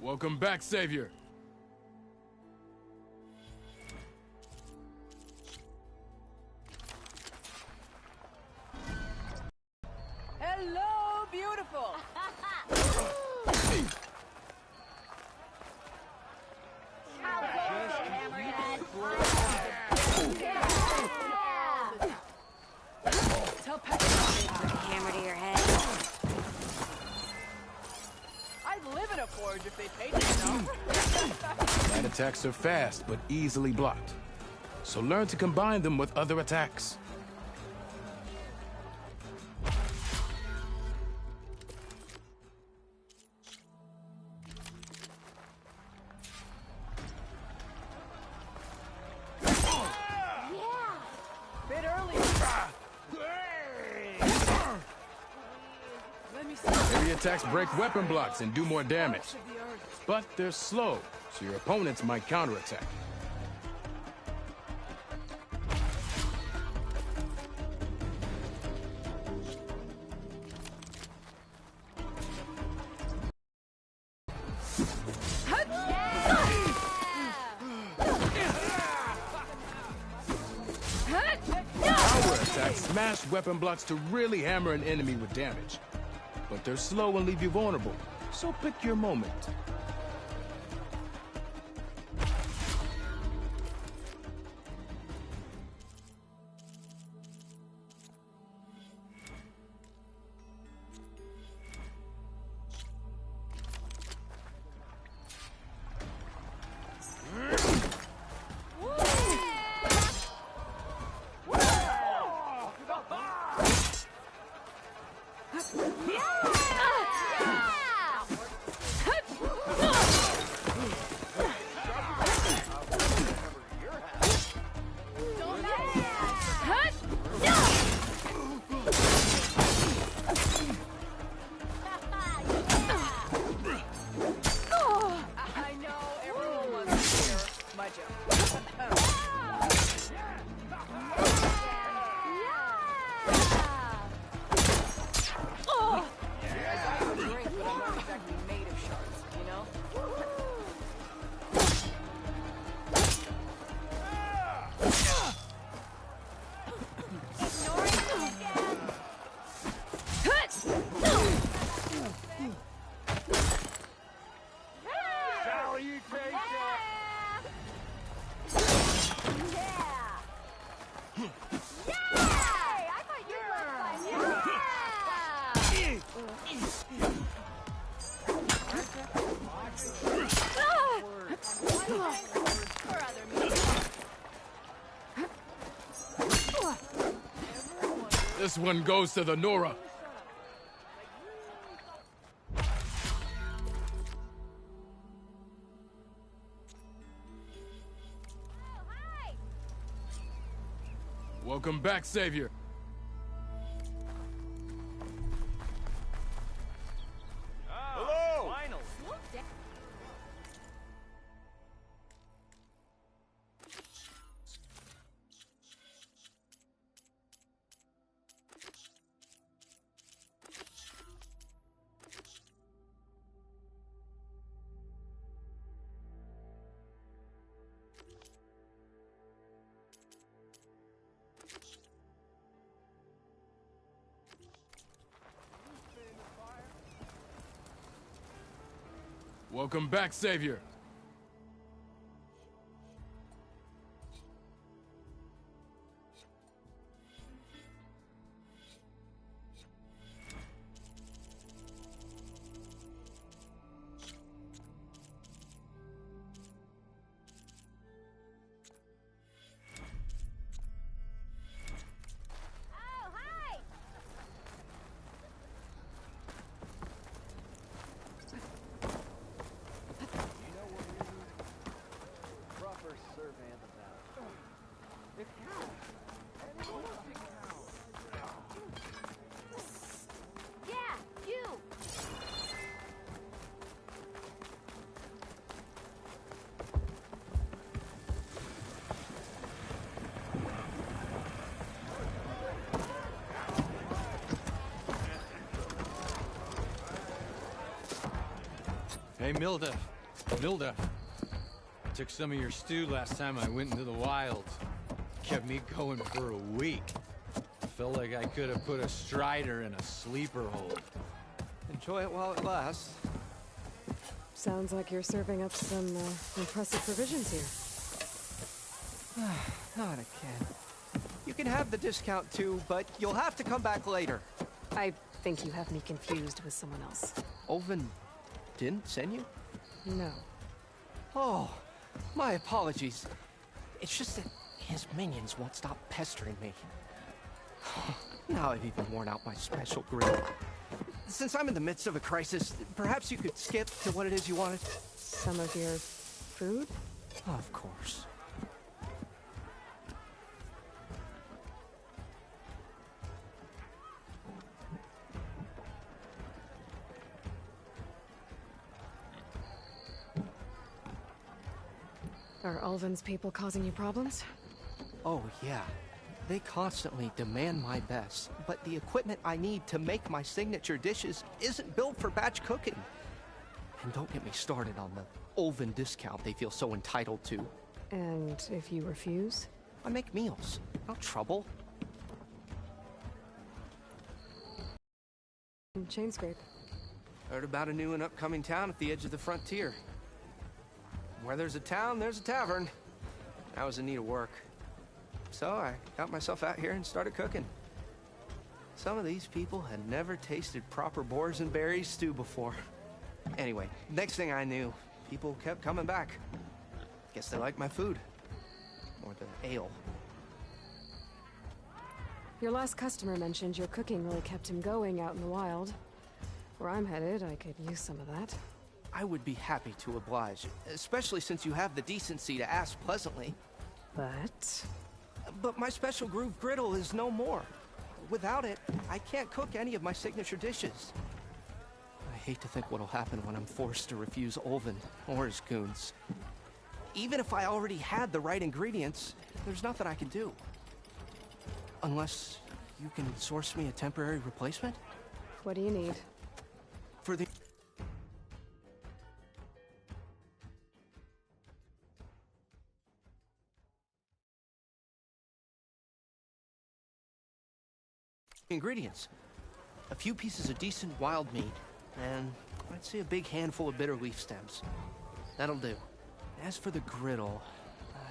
Welcome back, Savior. Hello, beautiful. Tell Pepper Hammer to your head. I'd live in a forge if they paid me enough. Light attacks are fast, but easily blocked. So learn to combine them with other attacks. Bit early. Let me see. Heavy attacks break weapon blocks and do more damage. But they're slow, so your opponents might counterattack. Power attacks smash weapon blocks to really hammer an enemy with damage. But they're slow and leave you vulnerable, so pick your moment. I know everyone wants to hear my joke. I got you a drink, but I'm not exactly made of shards, you know? Shall you take that? This one goes to the Nora. Welcome back, Savior. Hello! Finally. Welcome back, Savior. Hey, Milda. Milda, I took some of your stew last time I went into the wilds. Kept me going for a week. Felt like I could have put a strider in a sleeper hold. Enjoy it while it lasts. Sounds like you're serving up some impressive provisions here. Not again. You can have the discount too, but you'll have to come back later. I think you have me confused with someone else. Olvin didn't send you? No. Oh, my apologies. It's just that his minions won't stop pestering me. Now I've even worn out my special grill. Since I'm in the midst of a crisis, perhaps you could skip to what it is you wanted? Some of your food? Of course. Are Ulvin's people causing you problems? Oh, yeah. They constantly demand my best, but the equipment I need to make my signature dishes isn't built for batch cooking. And don't get me started on the Ulvin discount they feel so entitled to. And if you refuse? I make meals. No trouble. Chain scrape. Heard about a new and upcoming town at the edge of the frontier. Where there's a town, there's a tavern. I was in need of work. So I got myself out here and started cooking. Some of these people had never tasted proper boars and berries stew before. Anyway, next thing I knew, people kept coming back. Guess they liked my food. Or the ale. Your last customer mentioned your cooking really kept him going out in the wild. Where I'm headed, I could use some of that. I would be happy to oblige, especially since you have the decency to ask pleasantly. But my special groove griddle is no more. Without it, I can't cook any of my signature dishes. I hate to think what'll happen when I'm forced to refuse Olvin or his goons. Even if I already had the right ingredients, there's nothing I can do. Unless you can source me a temporary replacement? What do you need? For the ingredients. A few pieces of decent wild meat, and I'd say a big handful of bitter leaf stems. That'll do. As for the griddle,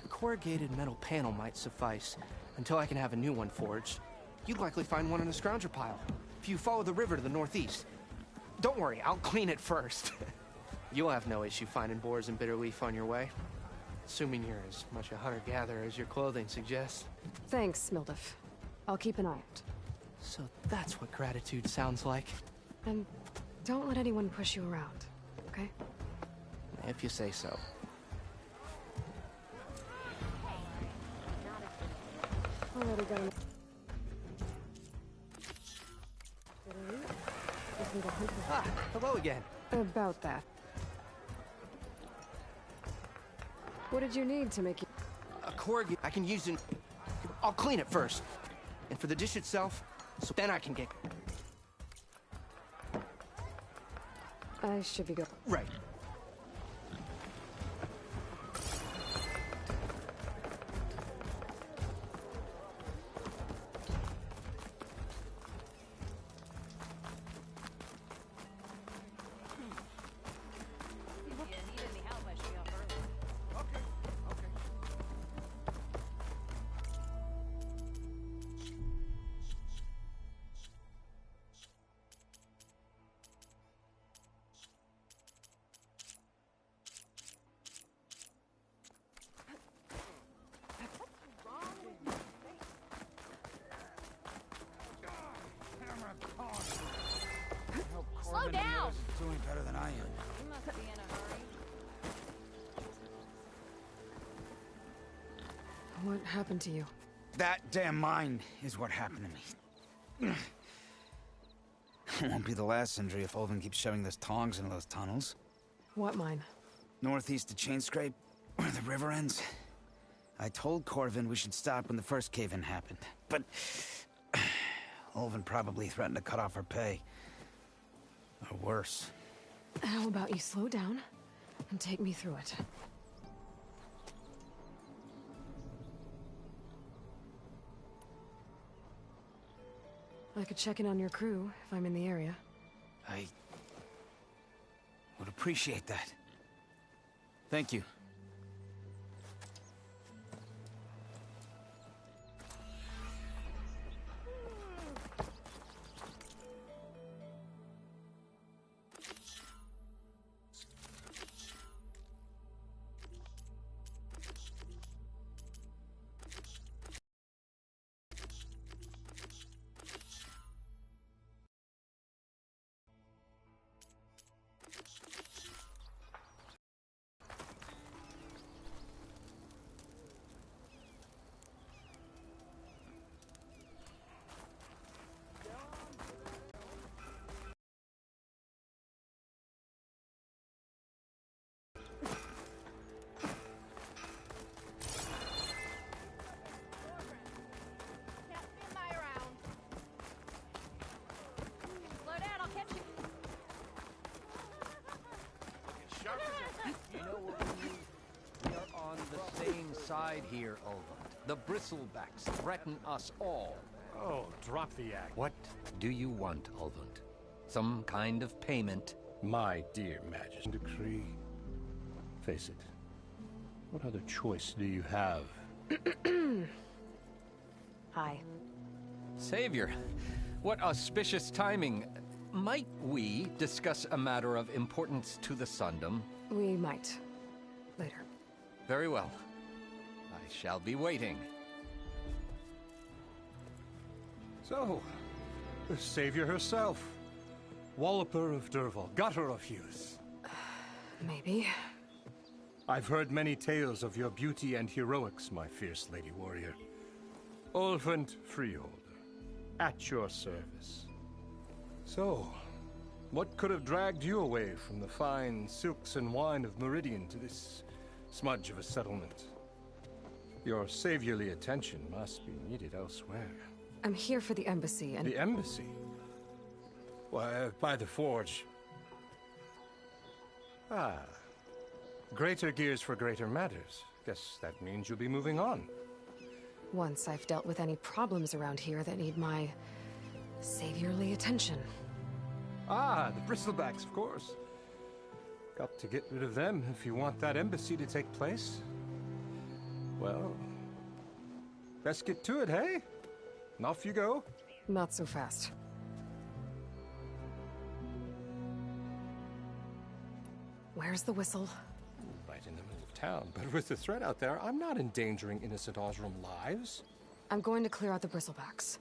a corrugated metal panel might suffice until I can have a new one forged. You'd likely find one in a scrounger pile if you follow the river to the northeast. Don't worry, I'll clean it first. You'll have no issue finding boars and bitter leaf on your way. Assuming you're as much a hunter-gatherer as your clothing suggests. Thanks, Mildif. I'll keep an eye out. So that's what gratitude sounds like. And don't let anyone push you around, okay? If you say so. Already got him. Ah, hello again. About that. What did you need to make you... A corrugate I can use in... I'll clean it first. And for the dish itself, so then I can get... I should be good. Right. Slow down! Doing better than I am. You must be in a hurry. What happened to you? That damn mine is what happened to me. It won't be the last injury if Olvin keeps shoving those tongs into those tunnels. What mine? Northeast of Chain Scrape, where the river ends. I told Corvin we should stop when the first cave-in happened, but... Olvin probably threatened to cut off our pay. Or worse. How about you slow down? and take me through it. I could check in on your crew if I'm in the area. I would appreciate that. Thank you. Side here, Ulvund. The bristlebacks threaten us all. Oh, drop the act. What do you want, Ulvund? Some kind of payment? My dear Majesty. Decree. Face it. What other choice do you have? Hi. Savior, what auspicious timing. Might we discuss a matter of importance to the Sundom? We might. Later. Very well. I shall be waiting. So, the Savior herself. Walloper of Derval, gutter of youth. Maybe. I've heard many tales of your beauty and heroics, my fierce lady warrior. Ulvund Freeholder, at your service. So, what could have dragged you away from the fine silks and wine of Meridian to this smudge of a settlement? Your saviorly attention must be needed elsewhere. I'm here for the embassy and... The embassy? Why, by the forge. Ah. Greater gears for greater matters. Guess that means you'll be moving on. Once I've dealt with any problems around here that need my... saviorly attention. Ah, the bristlebacks, of course. Got to get rid of them if you want that embassy to take place. Well, best get to it, hey? And off you go. Not so fast. Where's the whistle? Right in the middle of town. But with the threat out there, I'm not endangering innocent Osram lives. I'm going to clear out the bristlebacks.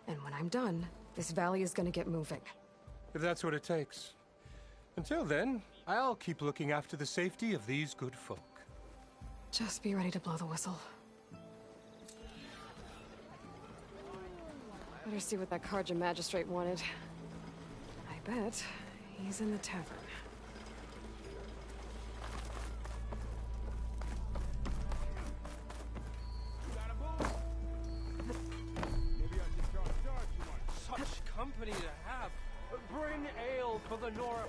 And when I'm done, this valley is going to get moving. If that's what it takes. Until then, I'll keep looking after the safety of these good folk. Just be ready to blow the whistle. Better see what that Karja magistrate wanted. I bet he's in the tavern. Such company to have. Bring ale for the Nora.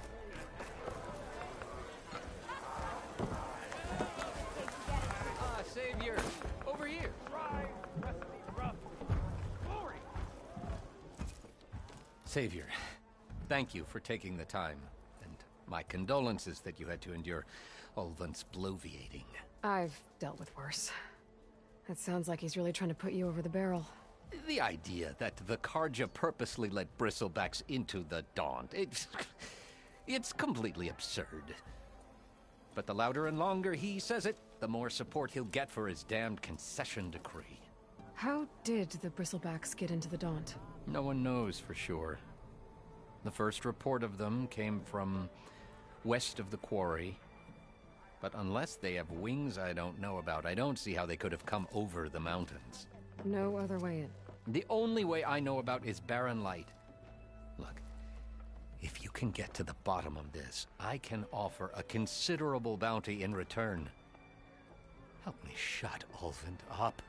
Savior, over here. Savior, thank you for taking the time, and my condolences that you had to endure Ulvund's bloviating. I've dealt with worse. It sounds like he's really trying to put you over the barrel. The idea that the Karja purposely let bristlebacks into the Daunt, it's completely absurd. But the louder and longer he says it, the more support he'll get for his damned concession decree. How did the bristlebacks get into the Daunt? No one knows for sure. The first report of them came from west of the quarry. But unless they have wings I don't know about, I don't see how they could have come over the mountains. No other way in. The only way I know about is barren light. Look, if you can get to the bottom of this, I can offer a considerable bounty in return. Help me shut Ulvund up.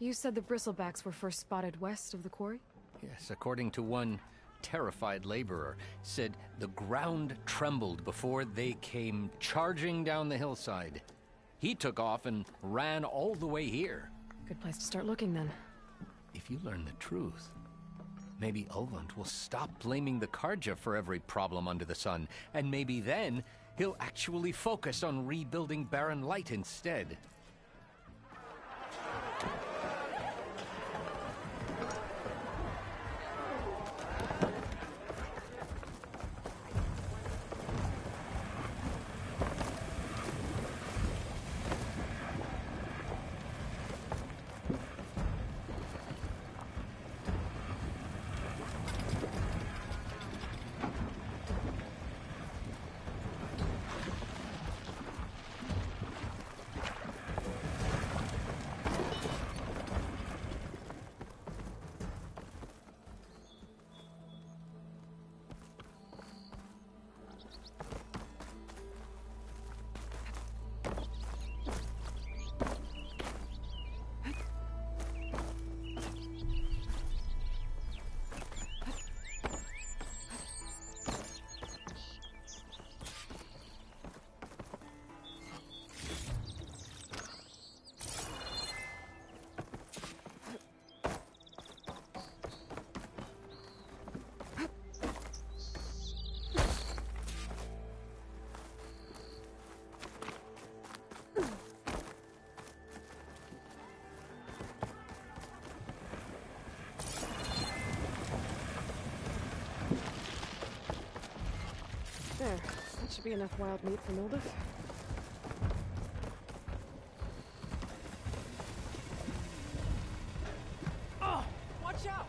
You said the bristlebacks were first spotted west of the quarry? Yes, according to one terrified laborer, said the ground trembled before they came charging down the hillside. He took off and ran all the way here. Good place to start looking, then. If you learn the truth, maybe Ulvund will stop blaming the Karja for every problem under the sun, and maybe then he'll actually focus on rebuilding Barren Light instead. There. That should be enough wild meat for Moldov. Oh, watch out!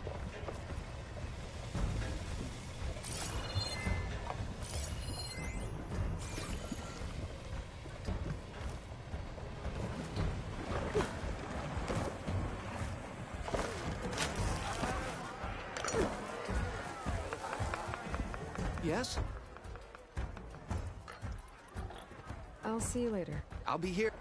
Yes? I'll see you later. I'll be here.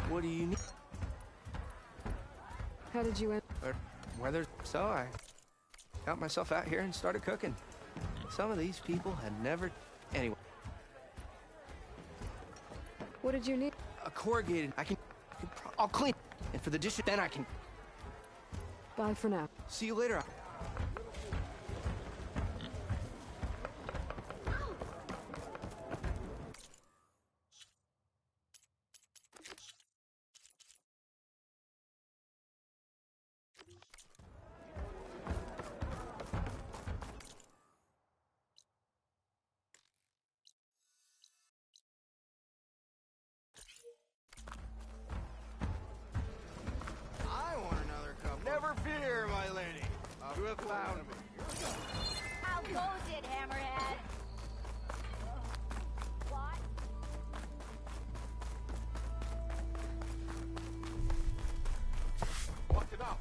What do you need? How did you end? Weather, so I got myself out here and started cooking. Some of these people had never... Anyway. What did you need? A corrugated... I'll clean. And for the dishes, then I can... Bye for now. See you later. Never fear, my lady. You have found me. How goes it, Hammerhead? What? What's it up?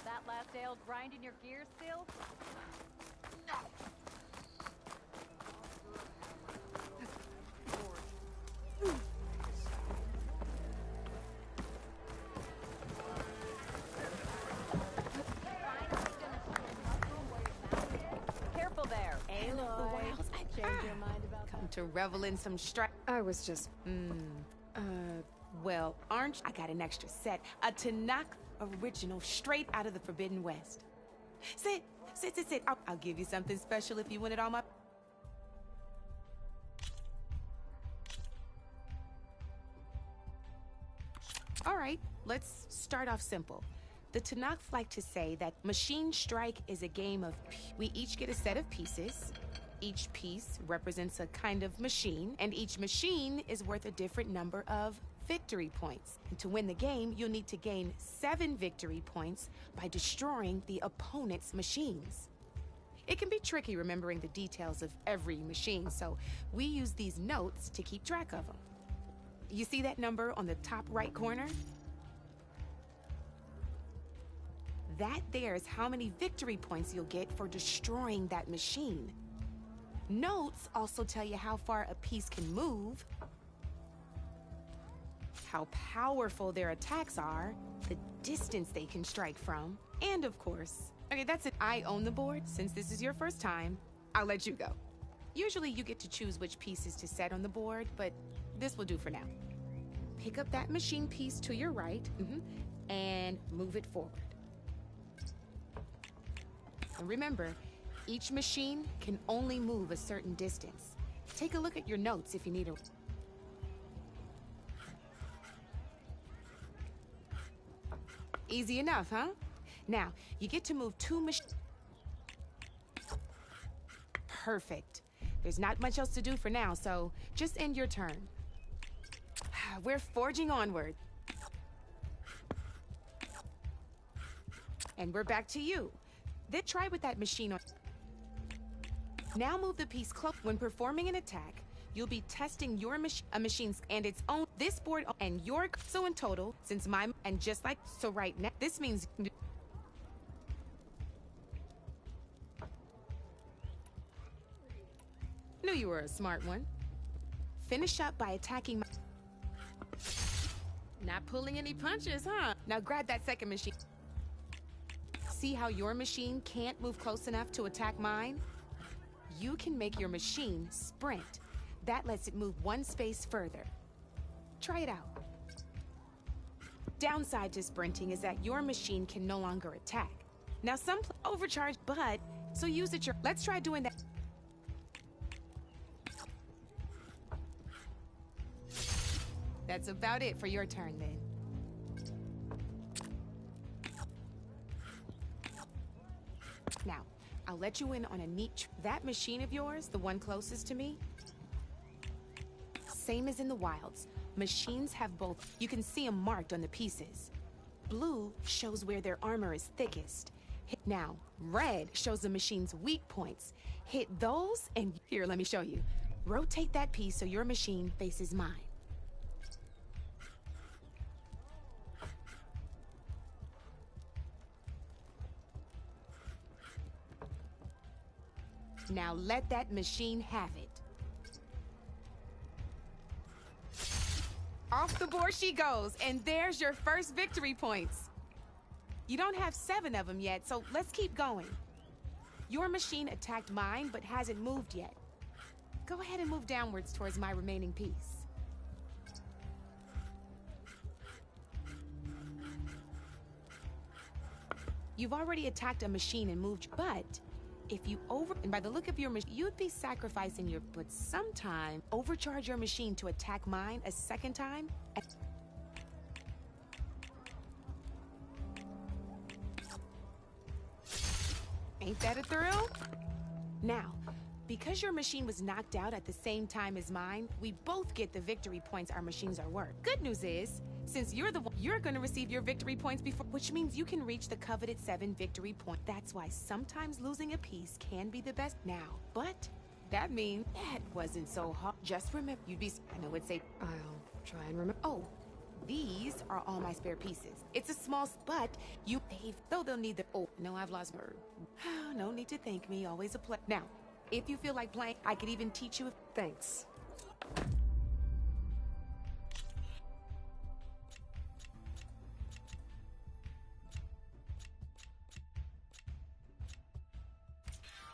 That last ale grinding your gears still? Careful there. Aloy, change your mind about come to revel in some I was just... well, aren't you? I got an extra set. A Tanakh original straight out of the Forbidden West. Sit. I'll give you something special if you win it all my... All right, let's start off simple. The Tanakh like to say that Machine Strike is a game of... We each get a set of pieces. Each piece represents a kind of machine, and each machine is worth a different number of victory points. And to win the game, you'll need to gain 7 victory points by destroying the opponent's machines. It can be tricky remembering the details of every machine, so we use these notes to keep track of them. You see that number on the top right corner? That there is how many victory points you'll get for destroying that machine. Notes also tell you how far a piece can move, how powerful their attacks are, the distance they can strike from, and of course, okay, that's it. I own the board. Since this is your first time, I'll let you go. Usually you get to choose which pieces to set on the board, but this will do for now. Pick up that machine piece to your right, and move it forward. And remember, each machine can only move a certain distance. Take a look at your notes if you need a... Easy enough, huh? Now, you get to move 2 machines. Perfect. There's not much else to do for now, so just end your turn. We're forging onward. And we're back to you. Then try with that machine on... Now move the piece close. When performing an attack, you'll be testing your machine's and its own, this board, and your... So in total, since my... And just like... So right now, this means... Knew you were a smart one. Finish up by attacking my... Not pulling any punches, huh? Now grab that second machine. See how your machine can't move close enough to attack mine? You can make your machine sprint. That lets it move 1 space further. Try it out. Downside to sprinting is that your machine can no longer attack. Now some overcharge, but so use it your... Let's try doing that. That's about it for your turn then. Now, I'll let you in on a neat... That machine of yours, the one closest to me, same as in the wilds. Machines have both. You can see them marked on the pieces. Blue shows where their armor is thickest. Now, red shows the machine's weak points. Hit those and... Here, let me show you. Rotate that piece so your machine faces mine. Now let that machine have it. Off the board she goes, and there's your first victory points. You don't have 7 of them yet, so let's keep going. Your machine attacked mine, but hasn't moved yet. Go ahead and move downwards towards my remaining piece. You've already attacked a machine and moved, but if you and by the look of your machine, you'd be sacrificing your, but sometime overcharge your machine to attack mine a second time. Ain't that a thrill? Now, because your machine was knocked out at the same time as mine, we both get the victory points our machines are worth. Good news is, since you're the one, you're gonna receive your victory points before, which means you can reach the coveted 7 victory points. That's why sometimes losing a piece can be the best now. But that means that wasn't so hard. Just remember, you'd be, I know it's a, I'll try and remember. oh, these are all my spare pieces. It's a small, but you pay, though they'll need the, oh, no, I've lost word. No need to thank me, always a play. Now, if you feel like playing, I could even teach you. Thanks.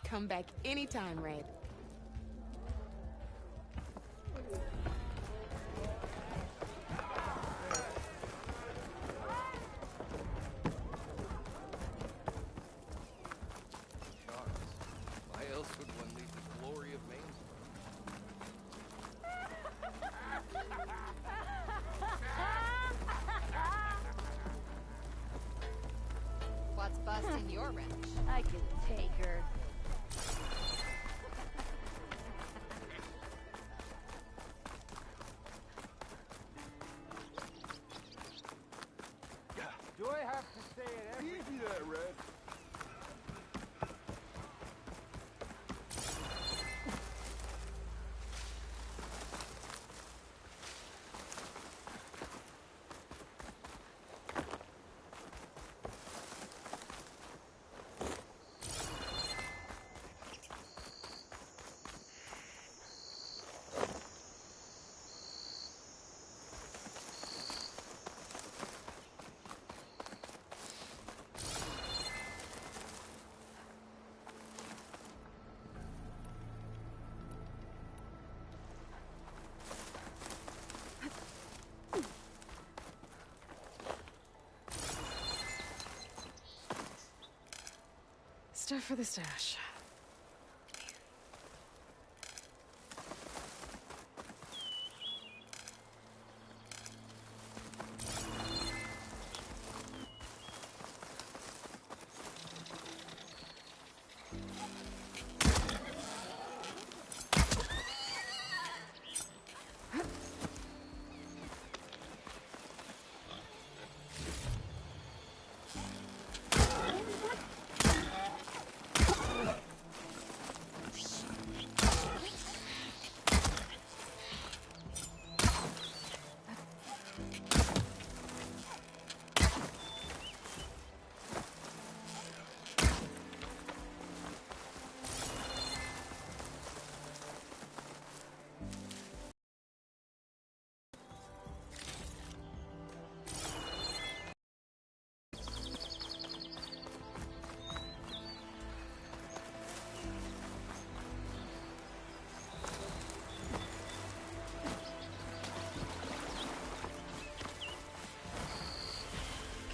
Come back anytime, Red. Why else would one leave the glory of Maine? What's busting your wrench? I can take her. Do I have to say it every... Easy there, Red. stuff for the stash.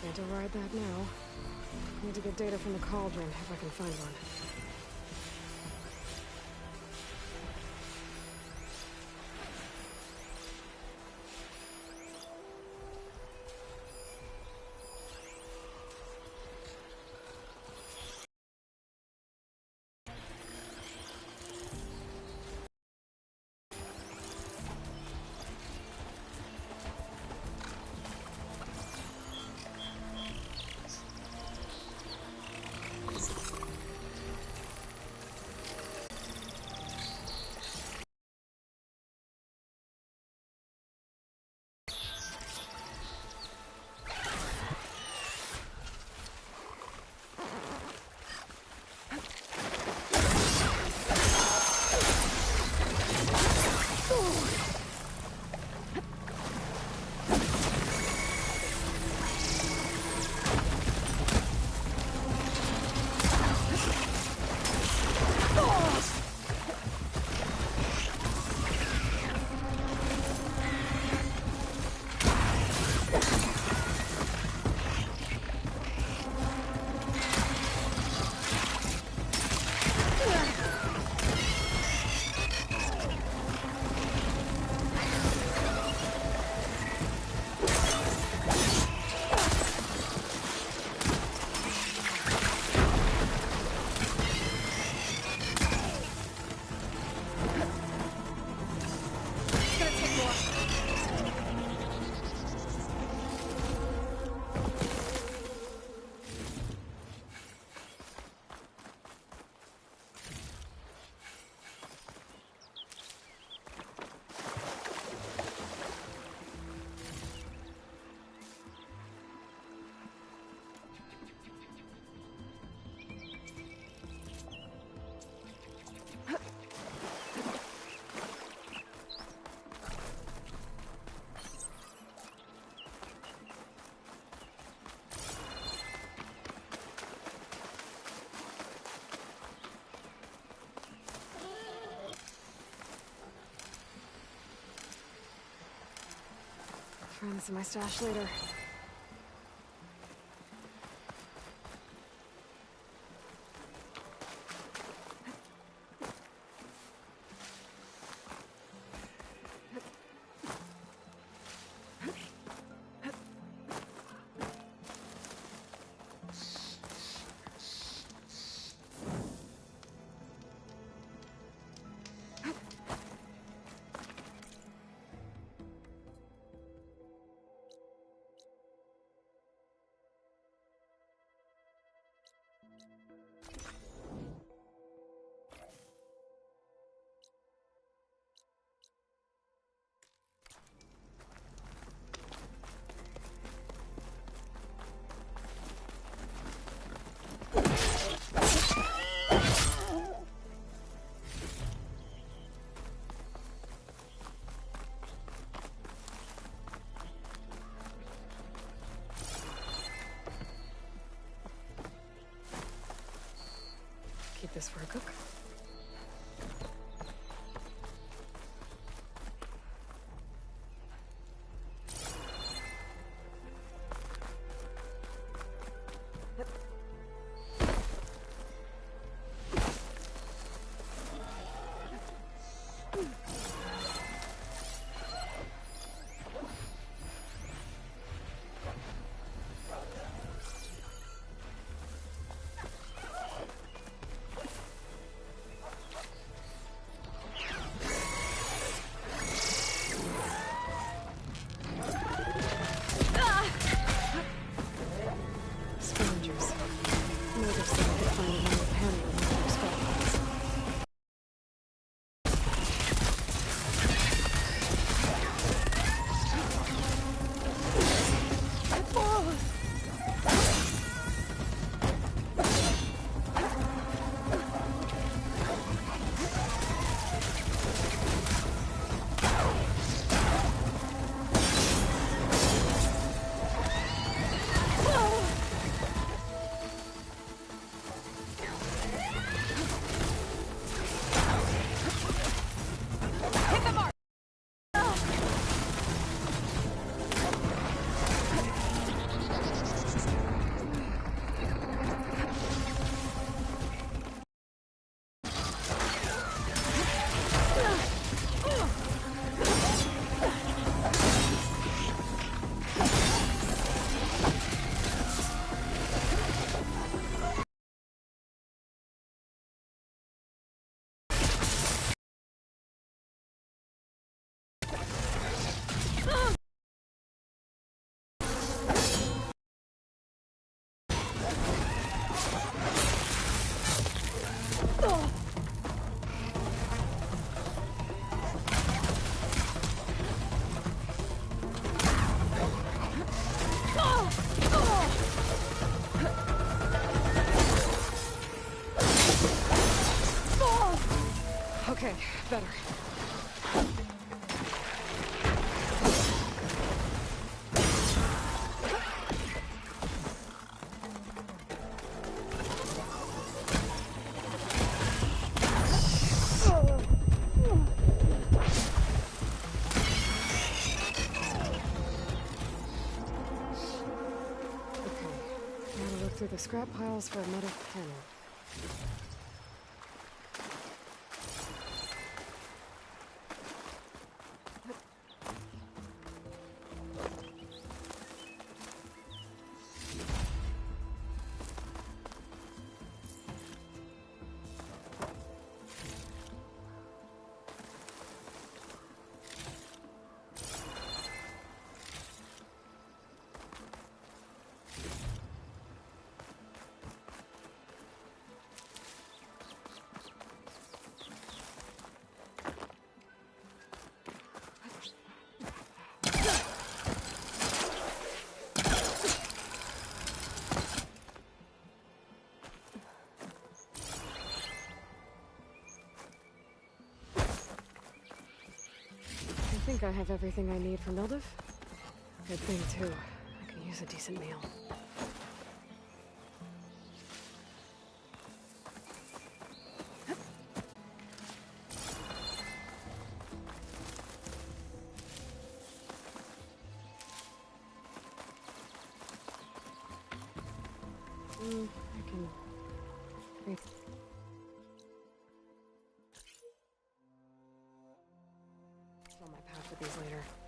Can't override that now. Need to get data from the cauldron, if I can find one. Find this in my stash later. Keep this for a cook. better. Through the scrap piles for a metal pen. I think I have everything I need for Mildiv. Good thing, too. I could use a decent meal. I can... Fill my pack with these later.